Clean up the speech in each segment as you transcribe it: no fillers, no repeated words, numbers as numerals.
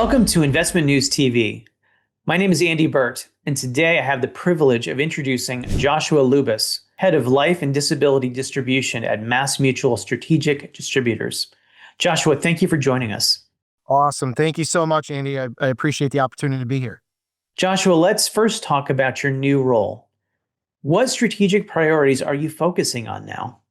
Welcome to Investment News TV. My name is Andy Burt, and today I have the privilege of introducing Joshua Lubas, Head of Life and Disability Distribution at MassMutual Strategic Distributors. Joshua, thank you for joining us. Awesome. Thank you so much, Andy. I appreciate the opportunity to be here. Joshua, let's first talk about your new role. What strategic priorities are you focusing on now?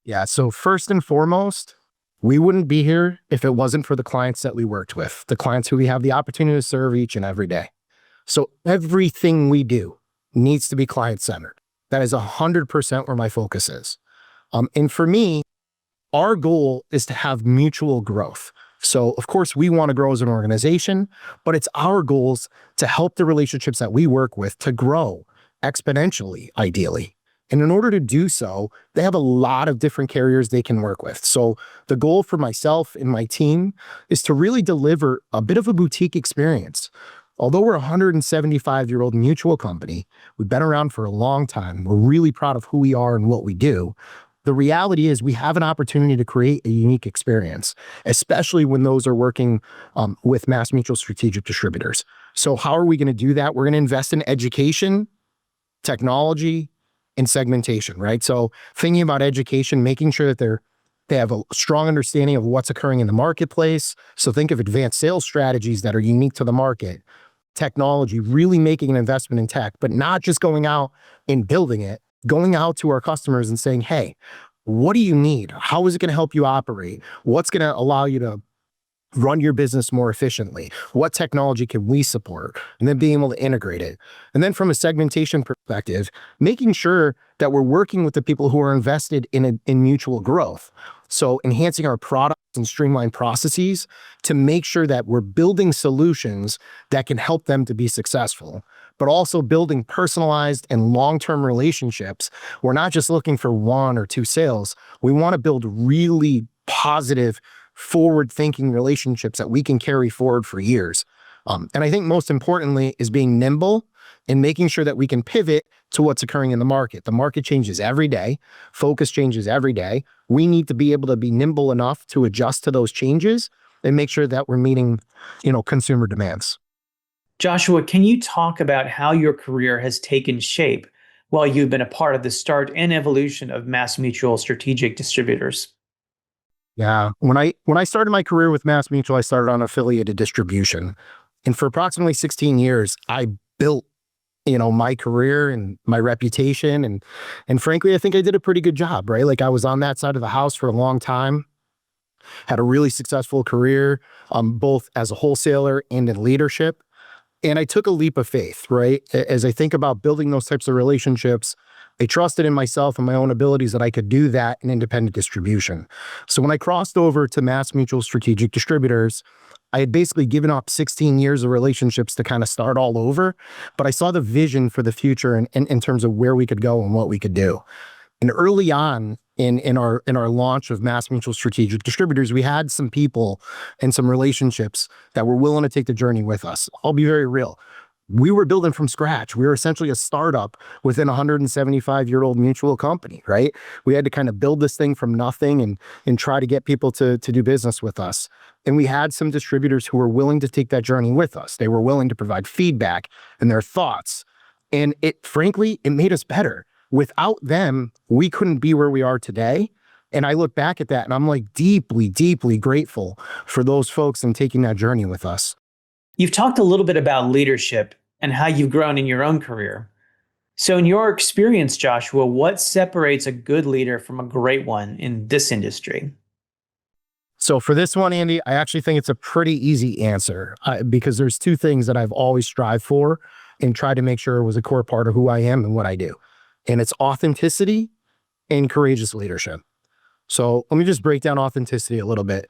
Yeah, so first and foremost, we wouldn't be here if it wasn't for the clients that we worked with, the clients who we have the opportunity to serve each and every day. So everything we do needs to be client-centered. That is 100% where my focus is. And for me, our goal is to have mutual growth. So of course we want to grow as an organization, but it's our goals to help the relationships that we work with to grow exponentially, ideally. And in order to do so, they have a lot of different carriers they can work with. So the goal for myself and my team is to really deliver a bit of a boutique experience. Although we're a 175-year-old mutual company, we've been around for a long time. We're really proud of who we are and what we do. The reality is we have an opportunity to create a unique experience, especially when those are working with MassMutual Strategic Distributors. So how are we going to do that? We're going to invest in education, technology, and segmentation, right? So thinking about education, making sure that they have a strong understanding of what's occurring in the marketplace. So think of advanced sales strategies that are unique to the market. Technology, really making an investment in tech, but not just going out and building it, going out to our customers and saying, hey, what do you need? How is it going to help you operate? What's going to allow you to run your business more efficiently? What technology can we support? And then being able to integrate it. And then from a segmentation perspective, making sure that we're working with the people who are invested in mutual growth. So enhancing our products and streamline processes to make sure that we're building solutions that can help them to be successful, but also building personalized and long-term relationships. We're not just looking for one or two sales. We want to build really positive, forward-thinking relationships that we can carry forward for years. And I think most importantly is being nimble and making sure that we can pivot to what's occurring in the market. The market changes every day. Focus changes every day. We need to be able to be nimble enough to adjust to those changes and make sure that we're meeting, consumer demands. Joshua, can you talk about how your career has taken shape while you've been a part of the start and evolution of MassMutual Strategic Distributors? Yeah, when I started my career with MassMutual, I started on affiliated distribution. And for approximately 16 years, I built, my career and my reputation. And frankly, I think I did a pretty good job, right? Like I was on that side of the house for a long time, had a really successful career, both as a wholesaler and in leadership. And I took a leap of faith, right? As I think about building those types of relationships, I trusted in myself and my own abilities that I could do that in independent distribution. So when I crossed over to MassMutual Strategic Distributors, I had basically given up 16 years of relationships to kind of start all over, but I saw the vision for the future in terms of where we could go and what we could do. And early on in our launch of MassMutual Strategic Distributors, we had some people and some relationships that were willing to take the journey with us. I'll be very real. We were building from scratch. We were essentially a startup within a 175-year-old mutual company, right? We had to kind of build this thing from nothing and try to get people to do business with us. And we had some distributors who were willing to take that journey with us. They were willing to provide feedback and their thoughts. And frankly, it made us better. Without them, we couldn't be where we are today. And I look back at that and I'm like deeply, deeply grateful for those folks and taking that journey with us. You've talked a little bit about leadership and how you've grown in your own career. So in your experience, Joshua, what separates a good leader from a great one in this industry? So for this one, Andy, I actually think it's a pretty easy answer because there's two things that I've always strived for and tried to make sure was a core part of who I am and what I do. And it's authenticity and courageous leadership. So let me just break down authenticity a little bit.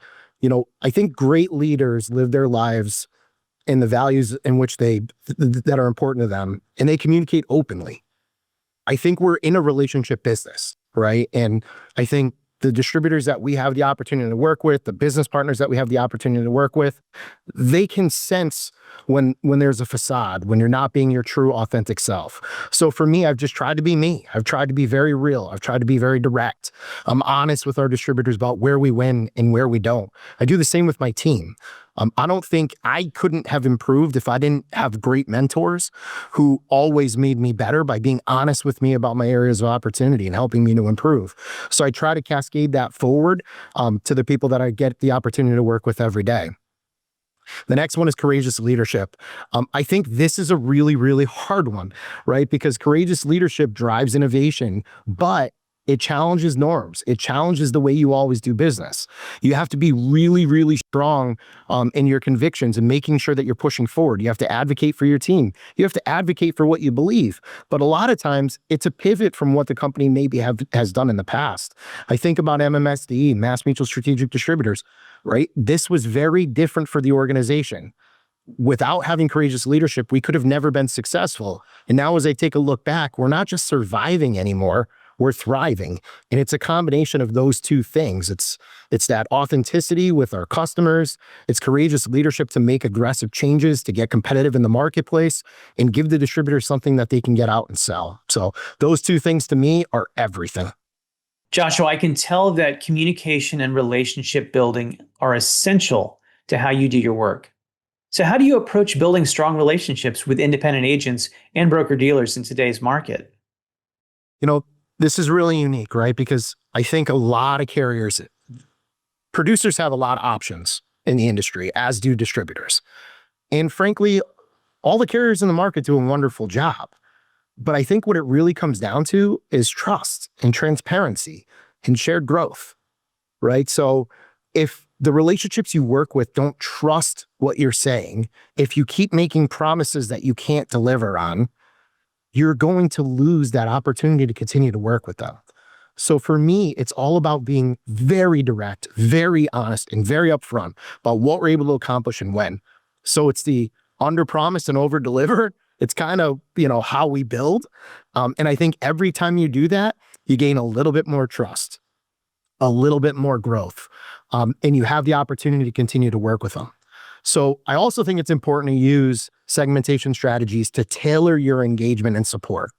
I think great leaders live their lives in the values in which that are important to them, and they communicate openly. I think we're in a relationship business, right? And I think the distributors that we have the opportunity to work with, the business partners that we have the opportunity to work with, they can sense when there's a facade, when you're not being your true authentic self. So for me, I've just tried to be me. I've tried to be very real. I've tried to be very direct. I'm honest with our distributors about where we win and where we don't. I do the same with my team. I don't think I couldn't have improved if I didn't have great mentors who always made me better by being honest with me about my areas of opportunity and helping me to improve. So I try to cascade that forward to the people that I get the opportunity to work with every day. The next one is courageous leadership. I think this is a really, really hard one, right? Because courageous leadership drives innovation, but it challenges norms. It challenges the way you always do business. You have to be really, really strong in your convictions and making sure that you're pushing forward. You have to advocate for your team. You have to advocate for what you believe. But a lot of times it's a pivot from what the company maybe has done in the past. I think about MMSD, MassMutual Strategic Distributors, right? This was very different for the organization. Without having courageous leadership, we could have never been successful. And now as I take a look back, we're not just surviving anymore, we're thriving. And it's a combination of those two things. It's that authenticity with our customers. It's courageous leadership to make aggressive changes, to get competitive in the marketplace, and give the distributors something that they can get out and sell. So those two things to me are everything. Joshua, I can tell that communication and relationship building are essential to how you do your work. So how do you approach building strong relationships with independent agents and broker-dealers in today's market? This is really unique, right? Because I think a lot of producers have a lot of options in the industry, as do distributors. And frankly, all the carriers in the market do a wonderful job. But I think what it really comes down to is trust and transparency and shared growth, right? So if the relationships you work with don't trust what you're saying, if you keep making promises that you can't deliver on, you're going to lose that opportunity to continue to work with them. So for me, it's all about being very direct, very honest, and very upfront about what we're able to accomplish and when. So it's the under promise and over deliver. It's kind of, how we build. And I think every time you do that, you gain a little bit more trust, a little bit more growth, and you have the opportunity to continue to work with them. So I also think it's important to use segmentation strategies to tailor your engagement and support,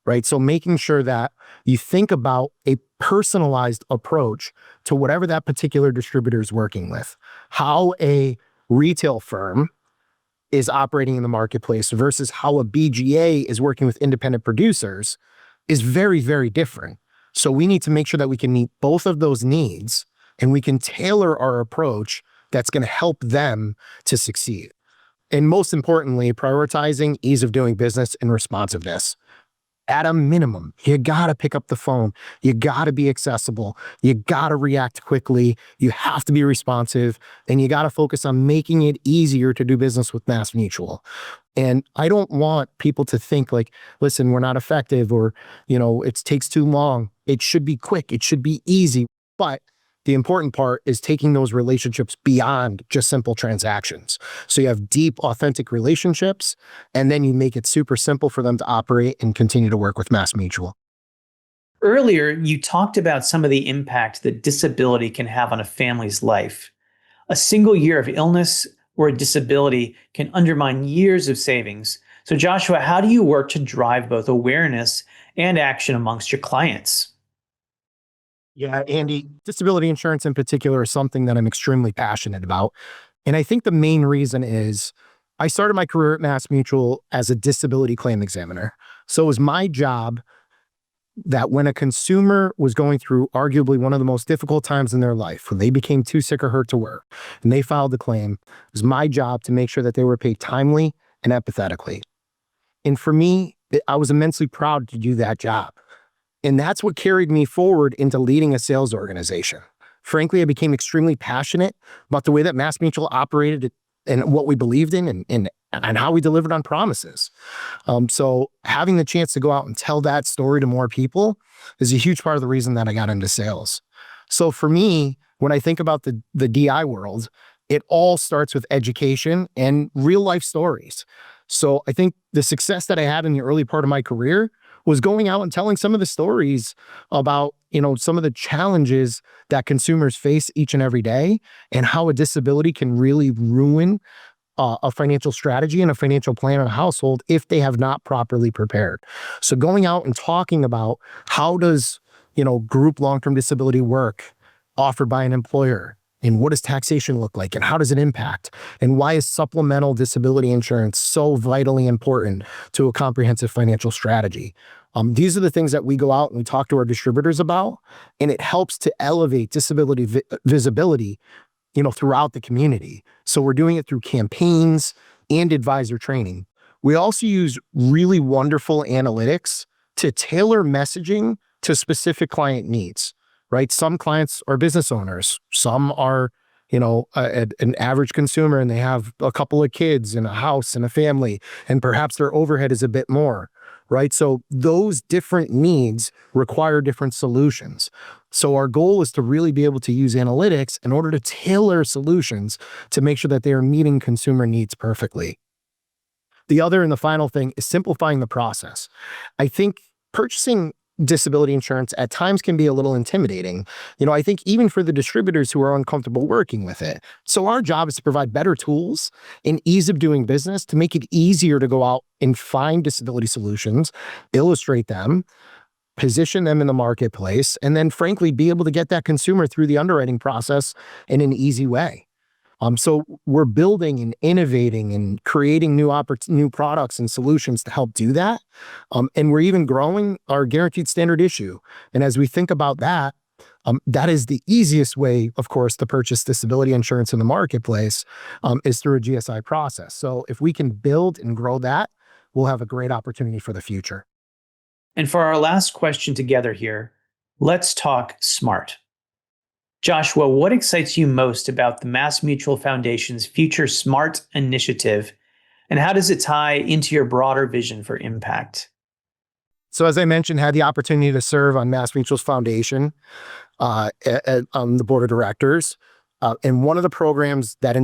right? So making sure that you think about a personalized approach to whatever that particular distributor is working with, how a retail firm is operating in the marketplace versus how a BGA is working with independent producers is very, very different. So we need to make sure that we can meet both of those needs and we can tailor our approach that's going to help them to succeed. And most importantly, prioritizing ease of doing business and responsiveness. At a minimum, you got to pick up the phone. You got to be accessible. You got to react quickly. You have to be responsive, and you got to focus on making it easier to do business with MassMutual. And I don't want people to think like, listen, we're not effective, or, it takes too long. It should be quick. It should be easy. But the important part is taking those relationships beyond just simple transactions. So you have deep, authentic relationships, and then you make it super simple for them to operate and continue to work with MassMutual. Earlier, you talked about some of the impact that disability can have on a family's life. A single year of illness or a disability can undermine years of savings. So Joshua, how do you work to drive both awareness and action amongst your clients? Yeah, Andy, disability insurance in particular is something that I'm extremely passionate about. And I think the main reason is I started my career at MassMutual as a disability claim examiner. So it was my job that when a consumer was going through arguably one of the most difficult times in their life, when they became too sick or hurt to work and they filed the claim, it was my job to make sure that they were paid timely and empathetically. And for me, I was immensely proud to do that job. And that's what carried me forward into leading a sales organization. Frankly, I became extremely passionate about the way that MassMutual operated and what we believed in and how we delivered on promises. So having the chance to go out and tell that story to more people is a huge part of the reason that I got into sales. So for me, when I think about the DI world, it all starts with education and real life stories. So I think the success that I had in the early part of my career was going out and telling some of the stories about, some of the challenges that consumers face each and every day and how a disability can really ruin a financial strategy and a financial plan in a household if they have not properly prepared. So going out and talking about how does, group long-term disability work offered by an employer and what does taxation look like and how does it impact? And why is supplemental disability insurance so vitally important to a comprehensive financial strategy? These are the things that we go out and we talk to our distributors about, and it helps to elevate disability visibility, throughout the community. So we're doing it through campaigns and advisor training. We also use really wonderful analytics to tailor messaging to specific client needs, right? Some clients are business owners. Some are, an average consumer, and they have a couple of kids and a house and a family, and perhaps their overhead is a bit more, right? So those different needs require different solutions. So our goal is to really be able to use analytics in order to tailor solutions to make sure that they are meeting consumer needs perfectly. The other and the final thing is simplifying the process. I think purchasing disability insurance at times can be a little intimidating. I think even for the distributors who are uncomfortable working with it. So our job is to provide better tools and ease of doing business to make it easier to go out and find disability solutions, illustrate them, position them in the marketplace, and then frankly, be able to get that consumer through the underwriting process in an easy way. So we're building and innovating and creating new products and solutions to help do that. And we're even growing our guaranteed standard issue. And as we think about that, that is the easiest way, of course, to purchase disability insurance in the marketplace, is through a GSI process. So if we can build and grow that, we'll have a great opportunity for the future. And for our last question together here, let's talk smart. Joshua, what excites you most about the MassMutual Foundation's Future Smart initiative, and how does it tie into your broader vision for impact? So as I mentioned, had the opportunity to serve on MassMutual's foundation on the board of directors. And one of the programs that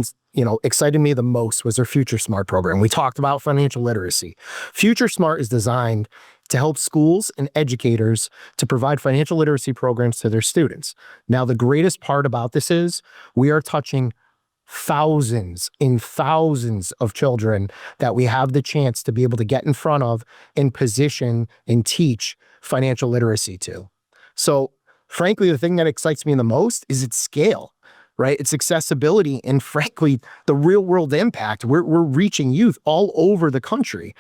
excited me the most was our Future Smart program. We talked about financial literacy. Future Smart is designed to help schools and educators to provide financial literacy programs to their students. Now, the greatest part about this is we are touching thousands and thousands of children that we have the chance to be able to get in front of and position and teach financial literacy to. So frankly, the thing that excites me the most is its scale, right? Its accessibility and frankly, the real world impact. We're reaching youth all over the country.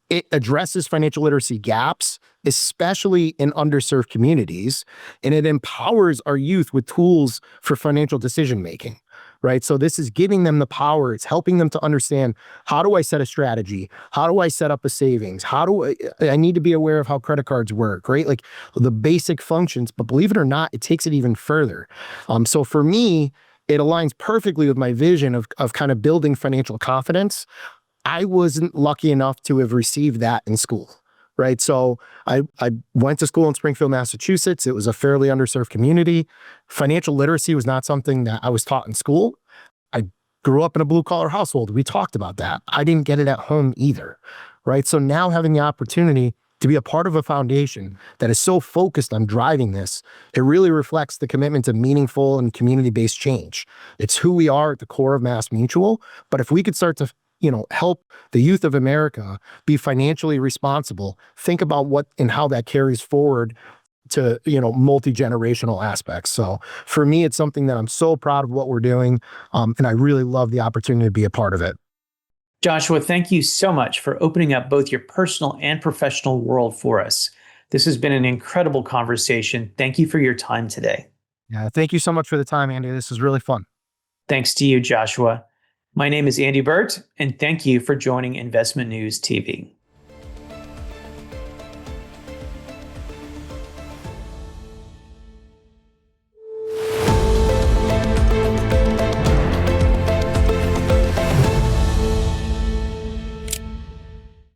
It addresses financial literacy gaps, especially in underserved communities, and it empowers our youth with tools for financial decision making. Right. So this is giving them the power. It's helping them to understand, how do I set a strategy? How do I set up a savings? How do I need to be aware of how credit cards work, right? Like the basic functions, but believe it or not, it takes it even further. So for me, it aligns perfectly with my vision of kind of building financial confidence. I wasn't lucky enough to have received that in school. Right. So I went to school in Springfield, Massachusetts. It was a fairly underserved community. Financial literacy was not something that I was taught in school. I grew up in a blue collar household. We talked about that. I didn't get it at home either. Right. So now having the opportunity to be a part of a foundation that is so focused on driving this, it really reflects the commitment to meaningful and community-based change. It's who we are at the core of MassMutual. But if we could start to help the youth of America be financially responsible, think about what and how that carries forward to, multi-generational aspects. So for me, it's something that I'm so proud of what we're doing. And I really love the opportunity to be a part of it. Joshua, thank you so much for opening up both your personal and professional world for us. This has been an incredible conversation. Thank you for your time today. Yeah, thank you so much for the time, Andy. This was really fun. Thanks to you, Joshua. My name is Andy Burt, and thank you for joining Investment News TV.